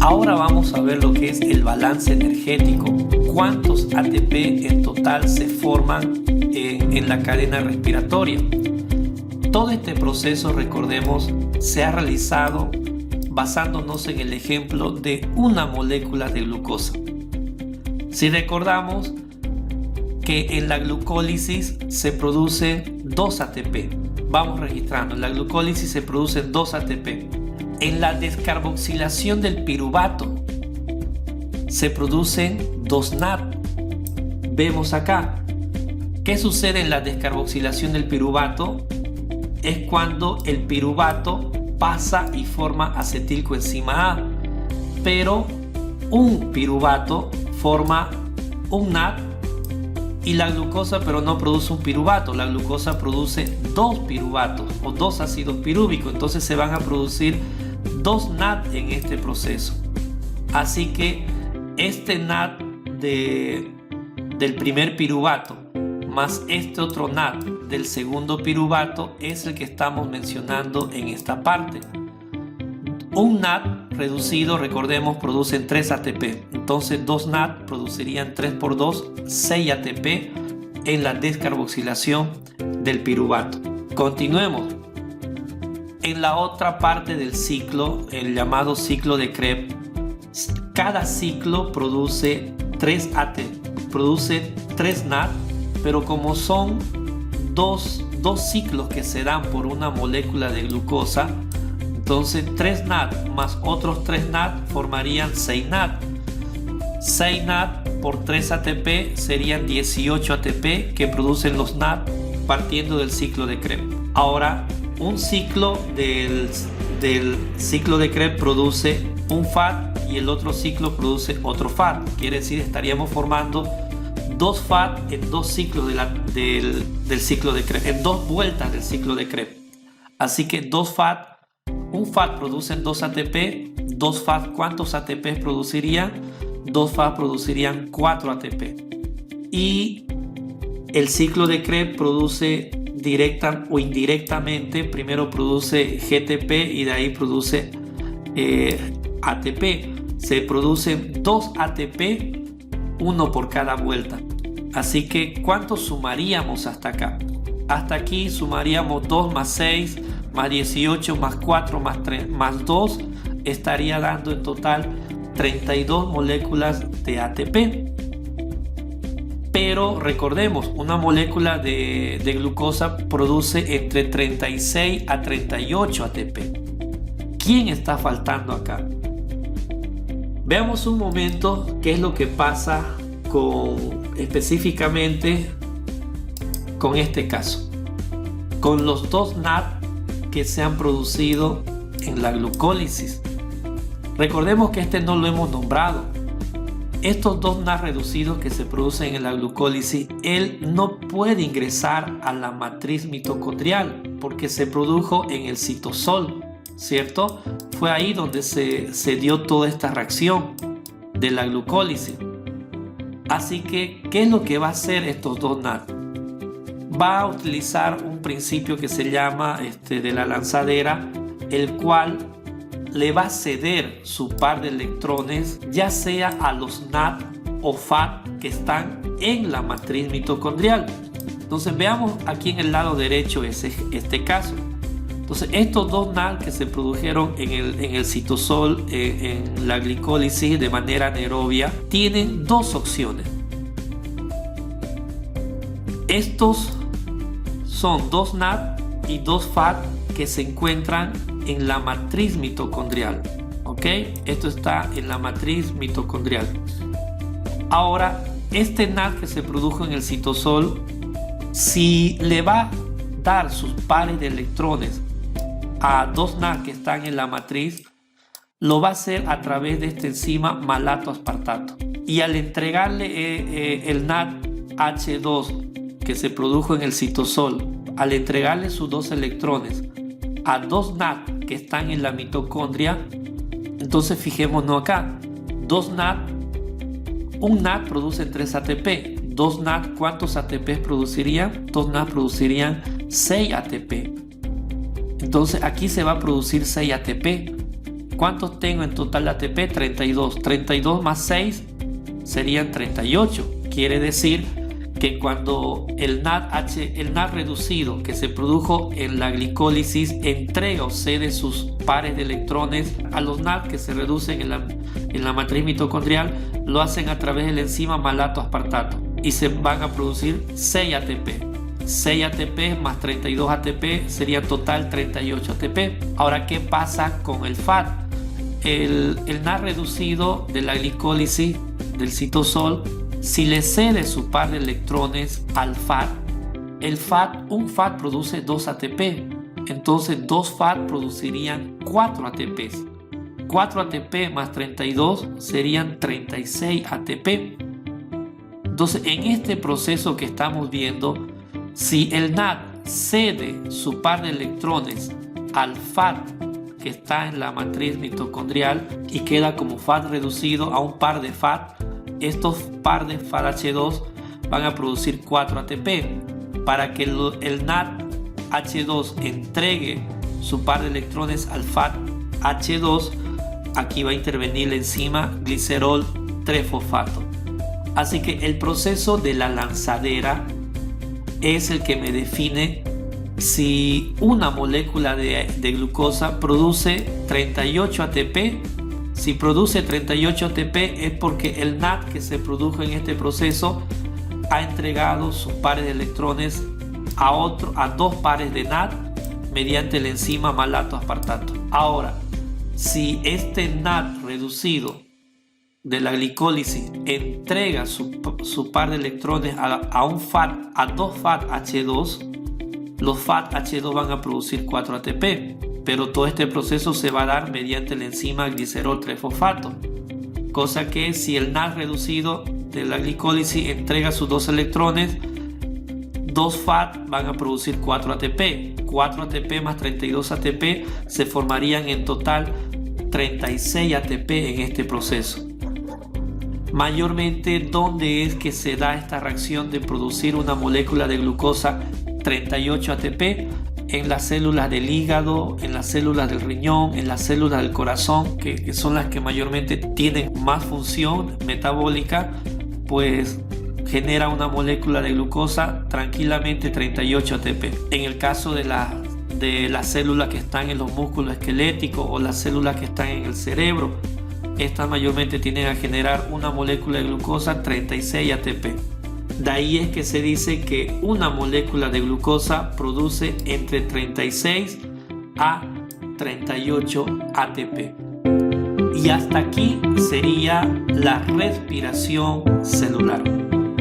Ahora vamos a ver lo que es el balance energético. ¿Cuántos ATP en total se forman en la cadena respiratoria? Todo este proceso, recordemos, se ha realizado basándonos en el ejemplo de una molécula de glucosa. Si recordamos que en la glucólisis se produce 2 ATP. Vamos registrando, en la glucólisis se producen 2 ATP. En la descarboxilación del piruvato se producen 2 NAD. Vemos acá. ¿Qué sucede en la descarboxilación del piruvato? Es cuando el piruvato pasa y forma acetilcoenzima A, pero un piruvato forma un NAD y la glucosa pero no produce un piruvato. La glucosa produce 2 piruvatos o 2 ácidos pirúvicos, entonces se van a producir 2 NAD en este proceso. Así que este NAD del primer piruvato más este otro NAD del segundo piruvato es el que estamos mencionando en esta parte. Un NAD reducido, recordemos, producen 3 ATP. Entonces 2 NAD producirían 3 por 2, 6 ATP en la descarboxilación del piruvato. Continuemos. En la otra parte del ciclo, el llamado ciclo de Krebs, cada ciclo produce 3 NAD, pero como son dos ciclos que se dan por una molécula de glucosa, entonces 3 NAD más otros 3 NAD formarían 6 NAD. 6 NAD por 3 ATP serían 18 ATP que producen los NAD partiendo del ciclo de Krebs. Ahora, un ciclo del ciclo de Krebs produce un FAD y el otro ciclo produce otro FAD. Quiere decir, estaríamos formando 2 FAD en 2 ciclos del ciclo de Krebs, en 2 vueltas del ciclo de Krebs. Así que 2 FAD, un FAD produce 2 ATP, 2 FAD, ¿cuántos ATP producirían? 2 FAD producirían 4 ATP. Y el ciclo de Krebs produce directa o indirectamente, primero produce GTP y de ahí produce ATP. Se producen 2 ATP, uno por cada vuelta. Así que ¿cuánto sumaríamos hasta acá? Hasta aquí sumaríamos 2 más 6 más 18 más 4 más 3 más 2, estaría dando en total 32 moléculas de ATP. Pero recordemos, una molécula de glucosa produce entre 36 a 38 ATP. ¿Quién está faltando acá? Veamos un momento qué es lo que pasa específicamente con este caso. Con los 2 NAD que se han producido en la glucólisis. Recordemos que este no lo hemos nombrado. Estos 2 NAD reducidos que se producen en la glucólisis, él no puede ingresar a la matriz mitocondrial porque se produjo en el citosol, ¿cierto? Fue ahí donde se dio toda esta reacción de la glucólisis. Así que, ¿qué es lo que va a hacer estos 2 NAD? Va a utilizar un principio que se llama de la lanzadera, el cual le va a ceder su par de electrones ya sea a los NAD o FAD que están en la matriz mitocondrial. Entonces veamos aquí en el lado derecho este caso. Entonces estos 2 NAD que se produjeron en el citosol, en la glicólisis de manera anaerobia, tienen 2 opciones. Estos son 2 NAD y 2 FAD que se encuentran en la matriz mitocondrial. ¿Ok? Esto está en la matriz mitocondrial. Ahora, este NAD que se produjo en el citosol, si le va a dar sus pares de electrones a 2 NAD que están en la matriz, lo va a hacer a través de esta enzima malato aspartato. Y al entregarle el NAD H2 que se produjo en el citosol, al entregarle sus 2 electrones a 2 NAD que están en la mitocondria, entonces fijémonos acá, 2 NAD, un NAD produce 3 ATP, 2 NAD, ¿cuántos ATP producirían? 2 NAD producirían 6 ATP. Entonces aquí se va a producir 6 ATP. ¿Cuántos tengo en total de ATP? 32. 32 más 6 serían 38. Quiere decir que cuando el NAD reducido que se produjo en la glicólisis entrega o cede sus pares de electrones a los NAD que se reducen en la matriz mitocondrial, lo hacen a través de la enzima malato-aspartato y se van a producir 6 ATP. 6 ATP más 32 ATP sería total 38 ATP. Ahora, ¿qué pasa con el FAT? El NAD reducido de la glicólisis del citosol, si le cede su par de electrones al FAT, un FAT produce 2 ATP. Entonces 2 FAT producirían 4 ATPs. 4 ATP más 32 serían 36 ATP. Entonces, en este proceso que estamos viendo, si el NAD cede su par de electrones al FAT que está en la matriz mitocondrial y queda como FAT reducido a un par de FAT, estos par de FAT-H2 van a producir 4 ATP. Para que el NAD-H2 entregue su par de electrones al FAT-H2, aquí va a intervenir la enzima glicerol 3-fosfato. Así que el proceso de la lanzadera es el que me define si una molécula de glucosa produce 38 ATP. Si produce 38 ATP es porque el NAD que se produjo en este proceso ha entregado sus pares de electrones a 2 pares de NAD mediante la enzima malato-aspartato. Ahora, si este NAD reducido de la glicólisis entrega su par de electrones a 2 FAT-H2, los FAT-H2 van a producir 4 ATP, pero todo este proceso se va a dar mediante la enzima glicerol 3-fosfato, cosa que si el NAD reducido de la glicólisis entrega sus 2 electrones, 2 FAT van a producir 4 ATP. 4 ATP más 32 ATP se formarían en total 36 ATP en este proceso. Mayormente, ¿dónde es que se da esta reacción de producir una molécula de glucosa 38 ATP? En las células del hígado, en las células del riñón, en las células del corazón, que son las que mayormente tienen más función metabólica, pues genera una molécula de glucosa tranquilamente 38 ATP. En el caso de las células que están en los músculos esqueléticos o las células que están en el cerebro, estas mayormente tienden a generar una molécula de glucosa 36 ATP. De ahí es que se dice que una molécula de glucosa produce entre 36 a 38 ATP. Y hasta aquí sería la respiración celular.